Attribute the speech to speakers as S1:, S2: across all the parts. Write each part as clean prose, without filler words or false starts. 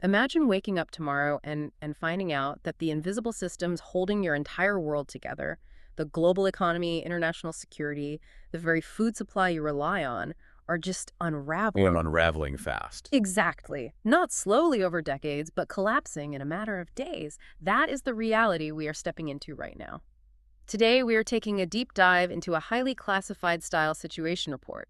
S1: Imagine waking up tomorrow and finding out that the invisible systems holding your entire world together, the global economy, international security, the very food supply you rely on, are just unraveling.
S2: And unraveling fast.
S1: Exactly. Not slowly over decades, but collapsing in a matter of days. That is the reality we are stepping into right now. Today, we are taking a deep dive into a highly classified style situation report.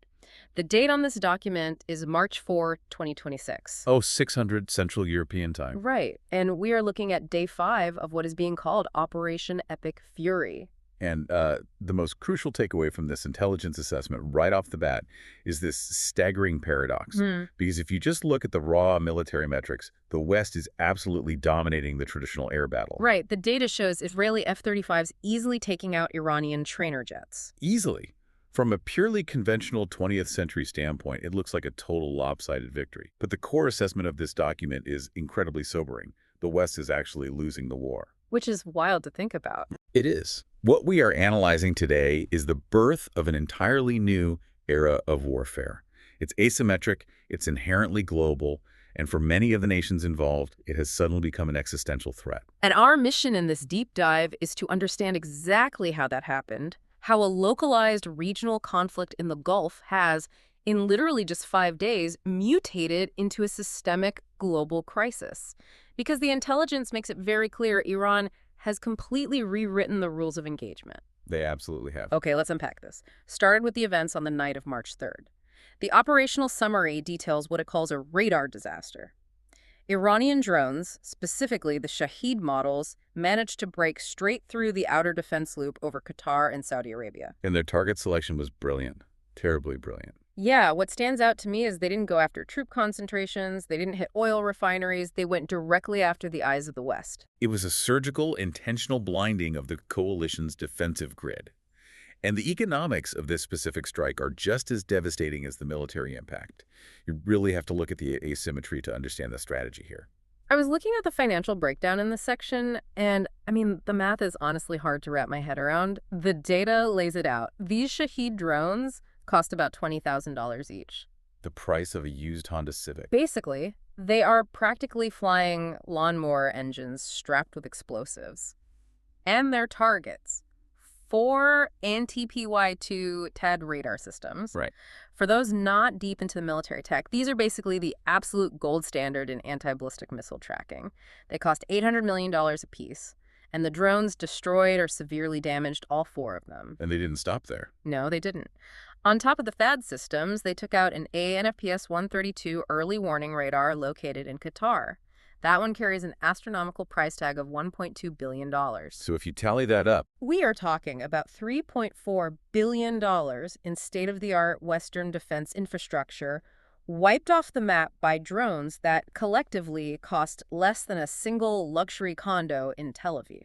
S1: The date on this document is March 4, 2026.
S2: Oh, 600 Central European time.
S1: Right, and we are looking at day 5 of what is being called Operation Epic Fury.
S2: And the most crucial takeaway from this intelligence assessment right off the bat is this staggering paradox. Because if you just look at the raw military metrics, the West is absolutely dominating the traditional air battle.
S1: Right, the data shows Israeli F-35s easily taking out Iranian trainer jets.
S2: Easily. From a purely conventional 20th century standpoint, it looks like a total lopsided victory. But the core assessment of this document is incredibly sobering. The West is actually losing the war.
S1: Which is wild to think about.
S2: It is. What we are analyzing today is the birth of an entirely new era of warfare. It's asymmetric, it's inherently global, and for many of the nations involved, it has suddenly become an existential threat.
S1: And our mission in this deep dive is to understand exactly how that happened, how a localized regional conflict in the Gulf has, in literally just 5 days, mutated into a systemic global crisis. Because the intelligence makes it very clear Iran has completely rewritten the rules of engagement.
S2: They absolutely have.
S1: Okay, let's unpack this. Started with the events on the night of March 3rd. The operational summary details what it calls a radar disaster. Iranian drones, specifically the Shahid models, managed to break straight through the outer defense loop over Qatar and Saudi Arabia.
S2: And their target selection was brilliant. Terribly brilliant.
S1: Yeah, what stands out to me is they didn't go after troop concentrations, they didn't hit oil refineries, they went directly after the eyes of the West.
S2: It was a surgical, intentional blinding of the coalition's defensive grid. And the economics of this specific strike are just as devastating as the military impact. You really have to look at the asymmetry to understand the strategy here.
S1: I was looking at the financial breakdown in this section, and the math is honestly hard to wrap my head around. The data lays it out. These Shahid drones cost about $20,000 each.
S2: The price of a used Honda Civic.
S1: Basically, they are practically flying lawnmower engines strapped with explosives. And their targets: 4 anti-PY2 TAD radar systems.
S2: Right.
S1: For those not deep into the military tech, these are basically the absolute gold standard in anti-ballistic missile tracking. They cost $800 million apiece. And the drones destroyed or severely damaged all 4 of them.
S2: And they didn't stop there.
S1: No, they didn't. On top of the THAAD systems, they took out an ANFPS-132 early warning radar located in Qatar. That one carries an astronomical price tag of $1.2 billion.
S2: So if you tally that up,
S1: we are talking about $3.4 billion in state-of-the-art Western defense infrastructure wiped off the map by drones that collectively cost less than a single luxury condo in Tel Aviv.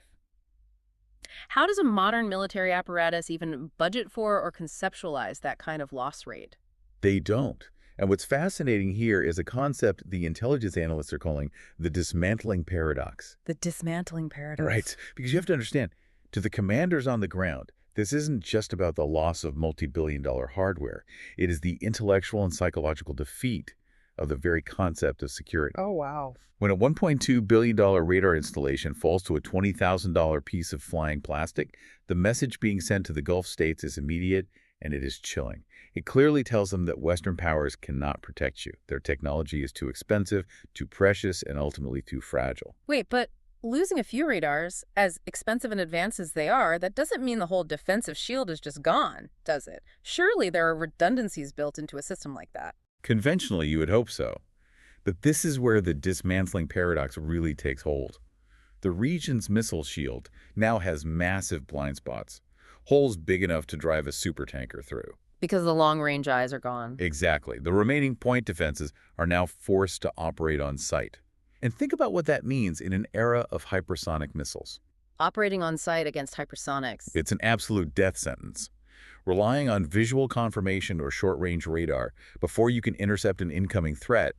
S1: How does a modern military apparatus even budget for or conceptualize that kind of loss rate?
S2: they don't. And what's fascinating here is a concept the intelligence analysts are calling the dismantling paradox.
S1: The dismantling paradox.
S2: Right, because you have to understand, to the commanders on the ground, this isn't just about the loss of multi-billion-dollar hardware. It is the intellectual and psychological defeat of the very concept of security.
S1: Oh, wow.
S2: When a $1.2 billion radar installation falls to a $20,000 piece of flying plastic, the message being sent to the Gulf states is immediate, and it is chilling. It clearly tells them that Western powers cannot protect you. Their technology is too expensive, too precious, and ultimately too fragile.
S1: Wait, but losing a few radars, as expensive and advanced as they are, that doesn't mean the whole defensive shield is just gone, does it? Surely there are redundancies built into a system like that.
S2: Conventionally, you would hope so. But this is where the dismantling paradox really takes hold. The region's missile shield now has massive blind spots, holes big enough to drive a supertanker through.
S1: Because the long-range eyes are gone.
S2: Exactly. The remaining point defenses are now forced to operate on site. And think about what that means in an era of hypersonic missiles.
S1: Operating on site against hypersonics.
S2: It's an absolute death sentence. Relying on visual confirmation or short-range radar before you can intercept an incoming threat,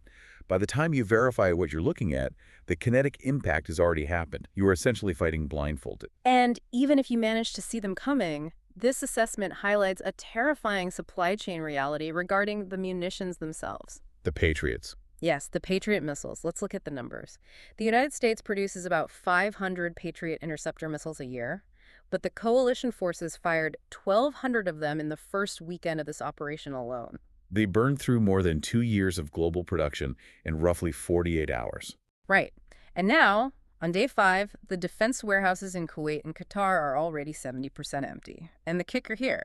S2: by the time you verify what you're looking at, the kinetic impact has already happened. You are essentially fighting blindfolded.
S1: And even if you manage to see them coming, this assessment highlights a terrifying supply chain reality regarding the munitions themselves.
S2: The Patriots.
S1: Yes, the Patriot missiles. Let's look at the numbers. The United States produces about 500 Patriot interceptor missiles a year, but the coalition forces fired 1,200 of them in the first weekend of this operation alone.
S2: They burned through more than 2 years of global production in roughly 48 hours.
S1: Right. And now, on day 5, the defense warehouses in Kuwait and Qatar are already 70% empty. And the kicker here,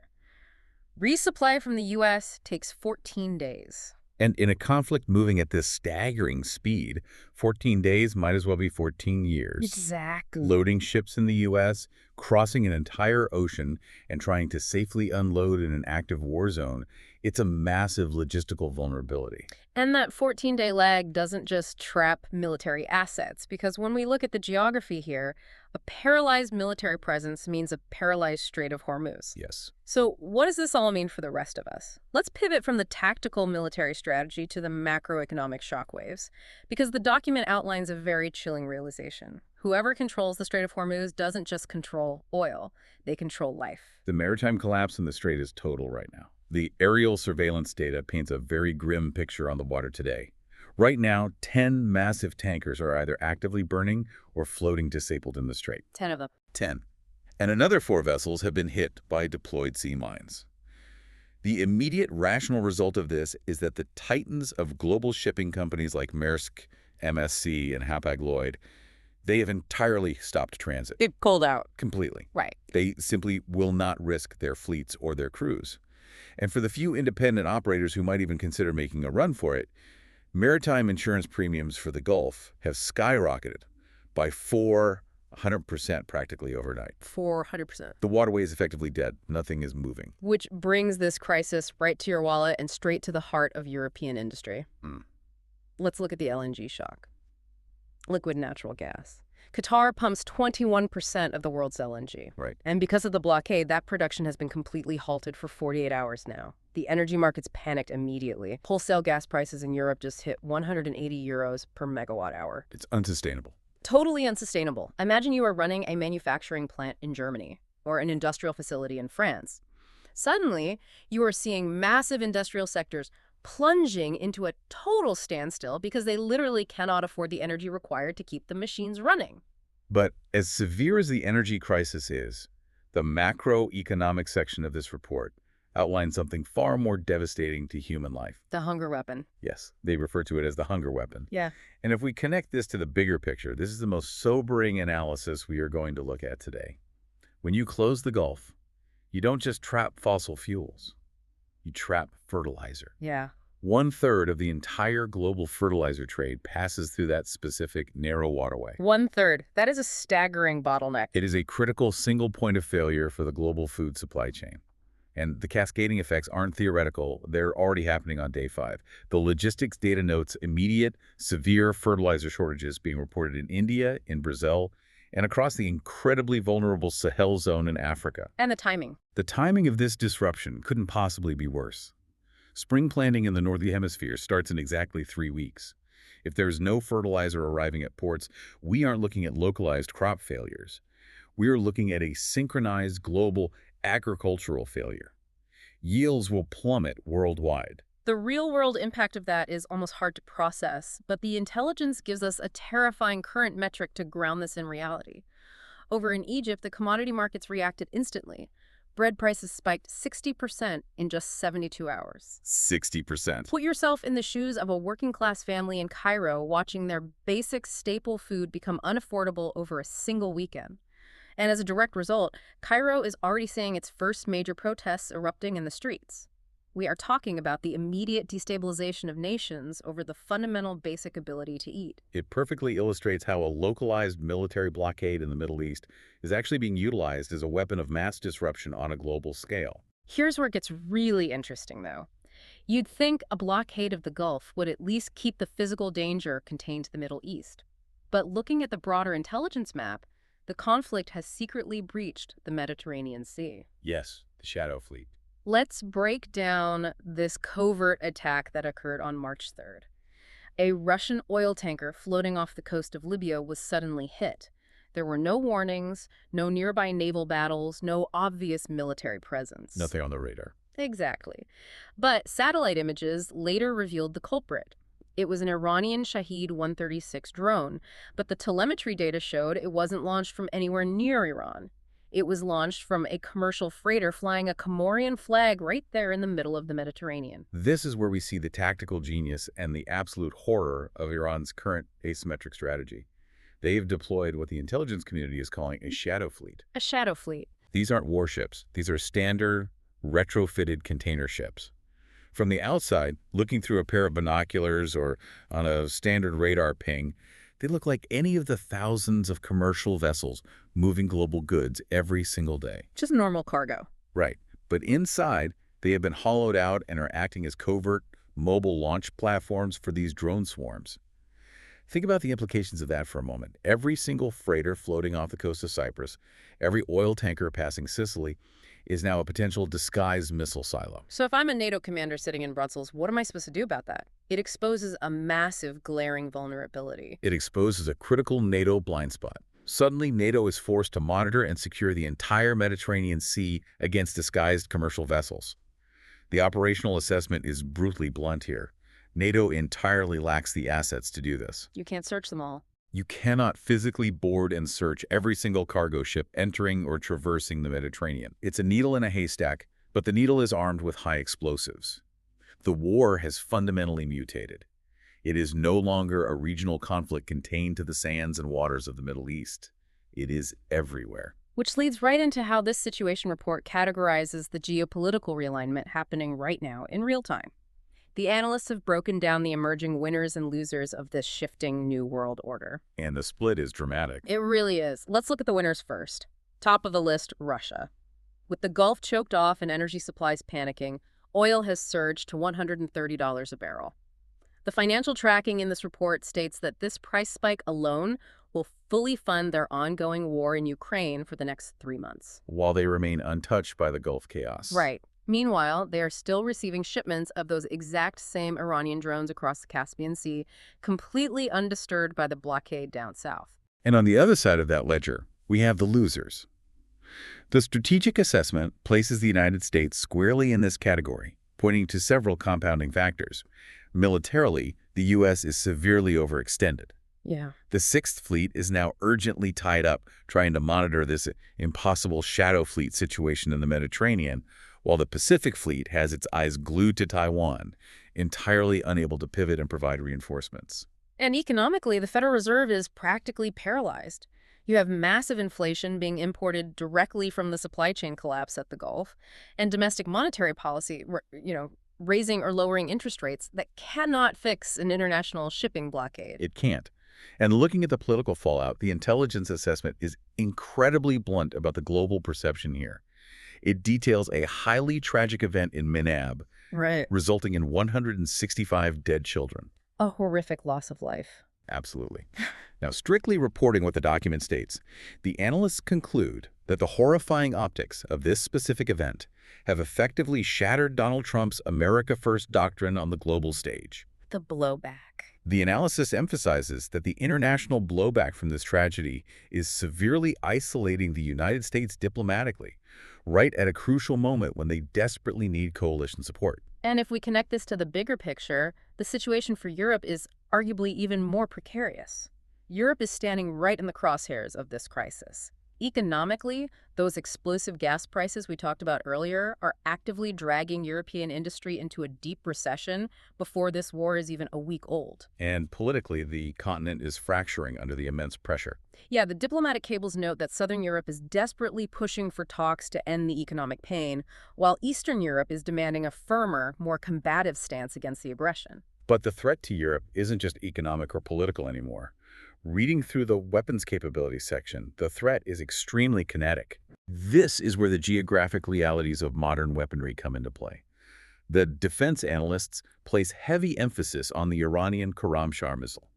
S1: resupply from the U.S. takes 14 days.
S2: And in a conflict moving at this staggering speed, 14 days might as well be 14 years.
S1: Exactly.
S2: Loading ships in the U.S., crossing an entire ocean, and trying to safely unload in an active war zone, it's a massive logistical vulnerability.
S1: And that 14-day lag doesn't just trap military assets, because when we look at the geography here, a paralyzed military presence means a paralyzed Strait of Hormuz.
S2: Yes.
S1: So what does this all mean for the rest of us? Let's pivot from the tactical military strategy to the macroeconomic shockwaves, because the document outlines a very chilling realization. Whoever controls the Strait of Hormuz doesn't just control oil, they control life.
S2: The maritime collapse in the strait is total right now. The aerial surveillance data paints a very grim picture on the water today. Right now, 10 massive tankers are either actively burning or floating disabled in the strait.
S1: 10 of them.
S2: 10. And another 4 vessels have been hit by deployed sea mines. The immediate rational result of this is that the titans of global shipping companies like Maersk, MSC, and Hapag-Lloyd, they have entirely stopped transit.
S1: They've pulled out.
S2: Completely.
S1: Right.
S2: They simply will not risk their fleets or their crews. And for the few independent operators who might even consider making a run for it, maritime insurance premiums for the Gulf have skyrocketed by 400% practically overnight.
S1: 400%.
S2: The waterway is effectively dead. Nothing is moving.
S1: Which brings this crisis right to your wallet and straight to the heart of European industry. Let's look at the LNG shock. Liquid natural gas. Qatar pumps 21% of the world's LNG.
S2: Right.
S1: And because of the blockade, that production has been completely halted for 48 hours now. The energy markets panicked immediately. Wholesale gas prices in Europe just hit 180 euros per megawatt hour.
S2: It's unsustainable.
S1: Totally unsustainable. Imagine you are running a manufacturing plant in Germany or an industrial facility in France. Suddenly, you are seeing massive industrial sectors plunging into a total standstill because they literally cannot afford the energy required to keep the machines running.
S2: But as severe as the energy crisis is, the macroeconomic section of this report outlines something far more devastating to human life.
S1: The hunger weapon.
S2: Yes, they refer to it as the hunger weapon.
S1: Yeah.
S2: And if we connect this to the bigger picture, this is the most sobering analysis we are going to look at today. When you close the Gulf, you don't just trap fossil fuels. You trap fertilizer.
S1: Yeah.
S2: 1/3 of the entire global fertilizer trade passes through that specific narrow waterway.
S1: 1/3. That is a staggering bottleneck.
S2: It is a critical single point of failure for the global food supply chain. And the cascading effects aren't theoretical. They're already happening on day 5. The logistics data notes immediate, severe fertilizer shortages being reported in India, in Brazil, and across the incredibly vulnerable Sahel zone in Africa.
S1: And the timing.
S2: The timing of this disruption couldn't possibly be worse. Spring planting in the Northern Hemisphere starts in exactly 3 weeks. If there's no fertilizer arriving at ports, we aren't looking at localized crop failures. We're looking at a synchronized global agricultural failure. Yields will plummet worldwide.
S1: The real-world impact of that is almost hard to process, but the intelligence gives us a terrifying current metric to ground this in reality. Over in Egypt, the commodity markets reacted instantly. Bread prices spiked 60% in just 72 hours.
S2: 60%.
S1: Put yourself in the shoes of a working-class family in Cairo watching their basic staple food become unaffordable over a single weekend. And as a direct result, Cairo is already seeing its first major protests erupting in the streets. We are talking about the immediate destabilization of nations over the fundamental basic ability to eat.
S2: It perfectly illustrates how a localized military blockade in the Middle East is actually being utilized as a weapon of mass disruption on a global scale.
S1: Here's where it gets really interesting, though. You'd think a blockade of the Gulf would at least keep the physical danger contained to the Middle East. But looking at the broader intelligence map, the conflict has secretly breached the Mediterranean Sea.
S2: Yes, the Shadow Fleet.
S1: Let's break down this covert attack that occurred on March 3rd. A Russian oil tanker floating off the coast of Libya was suddenly hit. There were no warnings, no nearby naval battles, no obvious military presence.
S2: Nothing on the radar.
S1: Exactly. But satellite images later revealed the culprit. It was an Iranian Shahid 136 drone, but the telemetry data showed it wasn't launched from anywhere near Iran. It was launched from a commercial freighter flying a Comorian flag right there in the middle of the Mediterranean.
S2: This is where we see the tactical genius and the absolute horror of Iran's current asymmetric strategy. They've deployed what the intelligence community is calling a shadow fleet.
S1: A shadow fleet.
S2: These aren't warships. These are standard, retrofitted container ships. From the outside, looking through a pair of binoculars or on a standard radar ping, they look like any of the thousands of commercial vessels moving global goods every single day.
S1: Just normal cargo.
S2: Right. But inside, they have been hollowed out and are acting as covert, mobile launch platforms for these drone swarms. Think about the implications of that for a moment. Every single freighter floating off the coast of Cyprus, every oil tanker passing Sicily, is now a potential disguised missile silo.
S1: So if I'm a NATO commander sitting in Brussels, what am I supposed to do about that? It exposes a massive, glaring vulnerability.
S2: It exposes a critical NATO blind spot. Suddenly, NATO is forced to monitor and secure the entire Mediterranean Sea against disguised commercial vessels. The operational assessment is brutally blunt here. NATO entirely lacks the assets to do this.
S1: You can't search them all.
S2: You cannot physically board and search every single cargo ship entering or traversing the Mediterranean. It's a needle in a haystack, but the needle is armed with high explosives. The war has fundamentally mutated. It is no longer a regional conflict contained to the sands and waters of the Middle East. It is everywhere.
S1: Which leads right into how this situation report categorizes the geopolitical realignment happening right now in real time. The analysts have broken down the emerging winners and losers of this shifting new world order.
S2: And the split is dramatic.
S1: It really is. Let's look at the winners first. Top of the list, Russia. With the Gulf choked off and energy supplies panicking, oil has surged to $130 a barrel. The financial tracking in this report states that this price spike alone will fully fund their ongoing war in Ukraine for the next 3 months.
S2: While they remain untouched by the Gulf chaos.
S1: Right. Meanwhile, they are still receiving shipments of those exact same Iranian drones across the Caspian Sea, completely undisturbed by the blockade down south.
S2: And on the other side of that ledger, we have the losers. The strategic assessment places the United States squarely in this category, pointing to several compounding factors. Militarily, the U.S. is severely overextended.
S1: Yeah.
S2: The Sixth Fleet is now urgently tied up trying to monitor this impossible shadow fleet situation in the Mediterranean, while the Pacific Fleet has its eyes glued to Taiwan, entirely unable to pivot and provide reinforcements.
S1: And economically, the Federal Reserve is practically paralyzed. You have massive inflation being imported directly from the supply chain collapse at the Gulf, and domestic monetary policy, raising or lowering interest rates that cannot fix an international shipping blockade.
S2: It can't. And looking at the political fallout, the intelligence assessment is incredibly blunt about the global perception here. It details a highly tragic event in Minab,
S1: Right.
S2: resulting in 165 dead children.
S1: A horrific loss of life.
S2: Absolutely. Now, strictly reporting what the document states, the analysts conclude that the horrifying optics of this specific event have effectively shattered Donald Trump's America First doctrine on the global stage.
S1: The blowback.
S2: The analysis emphasizes that the international blowback from this tragedy is severely isolating the United States diplomatically, right at a crucial moment when they desperately need coalition support.
S1: And if we connect this to the bigger picture, the situation for Europe is arguably even more precarious. Europe is standing right in the crosshairs of this crisis. Economically, those explosive gas prices we talked about earlier are actively dragging European industry into a deep recession before this war is even a week old.
S2: And politically, the continent is fracturing under the immense pressure.
S1: Yeah, the diplomatic cables note that Southern Europe is desperately pushing for talks to end the economic pain, while Eastern Europe is demanding a firmer, more combative stance against the aggression.
S2: But the threat to Europe isn't just economic or political anymore. Reading through the weapons capabilities section, the threat is extremely kinetic. This is where the geographic realities of modern weaponry come into play. The defense analysts place heavy emphasis on the Iranian Khorramshahr missile.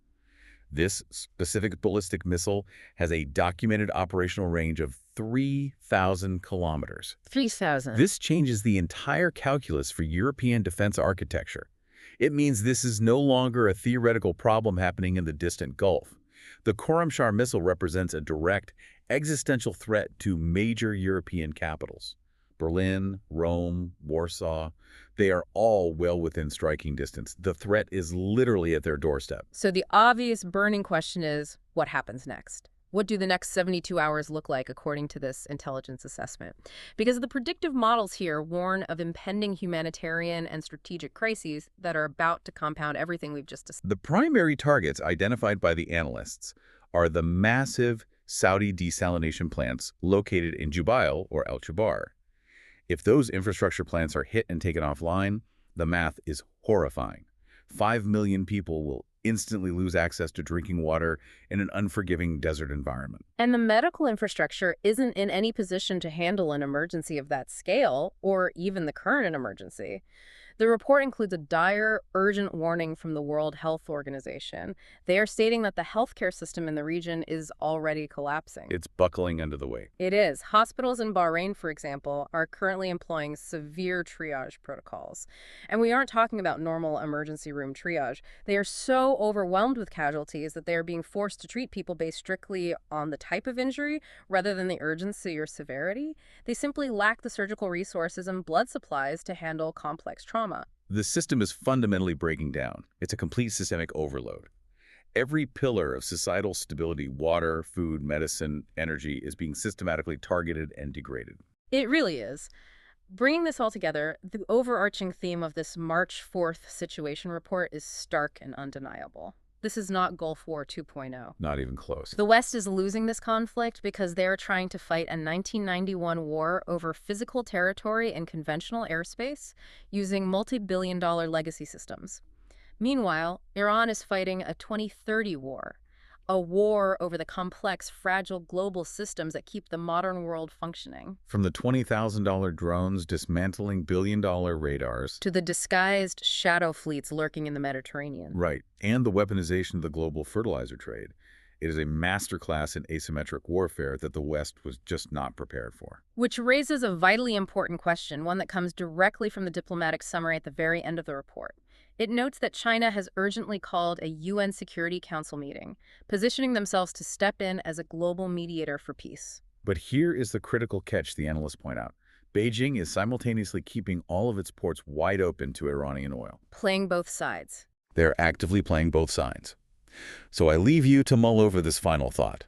S2: This specific ballistic missile has a documented operational range of 3,000 kilometers.
S1: 3,000.
S2: This changes the entire calculus for European defense architecture. It means this is no longer a theoretical problem happening in the distant Gulf. The Khorramshahr missile represents a direct, existential threat to major European capitals. Berlin, Rome, Warsaw, they are all well within striking distance. The threat is literally at their doorstep.
S1: So the obvious burning question is, what happens next? What do the next 72 hours look like according to this intelligence assessment? Because the predictive models here warn of impending humanitarian and strategic crises that are about to compound everything we've just discussed.
S2: The primary targets identified by the analysts are the massive Saudi desalination plants located in Jubail or Al-Jubair. If those infrastructure plants are hit and taken offline, the math is horrifying. 5 million people will instantly lose access to drinking water in an unforgiving desert environment.
S1: And the medical infrastructure isn't in any position to handle an emergency of that scale, or even the current emergency. The report includes a dire, urgent warning from the World Health Organization. They are stating that the healthcare system in the region is already collapsing.
S2: It's buckling under the weight.
S1: It is. Hospitals in Bahrain, for example, are currently employing severe triage protocols. And we aren't talking about normal emergency room triage. They are so overwhelmed with casualties that they are being forced to treat people based strictly on the type of injury rather than the urgency or severity. They simply lack the surgical resources and blood supplies to handle complex trauma.
S2: The system is fundamentally breaking down. It's a complete systemic overload. Every pillar of societal stability, water, food, medicine, energy, is being systematically targeted and degraded.
S1: It really is. Bringing this all together, the overarching theme of this March 4th situation report is stark and undeniable. This is not Gulf War 2.0.
S2: Not even close.
S1: The West is losing this conflict because they're trying to fight a 1991 war over physical territory and conventional airspace using multi-billion-dollar legacy systems. Meanwhile, Iran is fighting a 2030 war, a war over the complex, fragile global systems that keep the modern world functioning.
S2: From the $20,000 drones dismantling billion-dollar radars,
S1: To the disguised shadow fleets lurking in the Mediterranean.
S2: right, and the weaponization of the global fertilizer trade, it is a masterclass in asymmetric warfare that the West was just not prepared for.
S1: Which raises a vitally important question, one that comes directly from the diplomatic summary at the very end of the report. It notes that China has urgently called a UN Security Council meeting, positioning themselves to step in as a global mediator for peace.
S2: But here is the critical catch the analysts point out. Beijing is simultaneously keeping all of its ports wide open to Iranian oil.
S1: Playing both sides.
S2: They're actively playing both sides. So I leave you to mull over this final thought.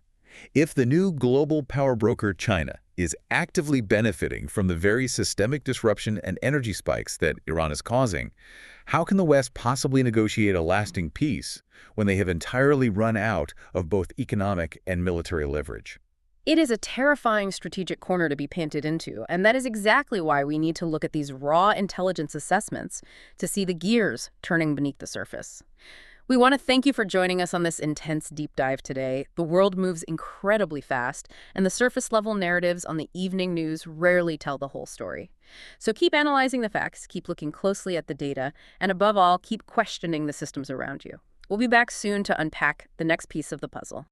S2: If the new global power broker China is actively benefiting from the very systemic disruption and energy spikes that Iran is causing, how can the West possibly negotiate a lasting peace when they have entirely run out of both economic and military leverage?
S1: It is a terrifying strategic corner to be painted into, and that is exactly why we need to look at these raw intelligence assessments to see the gears turning beneath the surface. We want to thank you for joining us on this intense deep dive today. The world moves incredibly fast, and the surface-level narratives on the evening news rarely tell the whole story. So keep analyzing the facts, keep looking closely at the data, and above all, keep questioning the systems around you. We'll be back soon to unpack the next piece of the puzzle.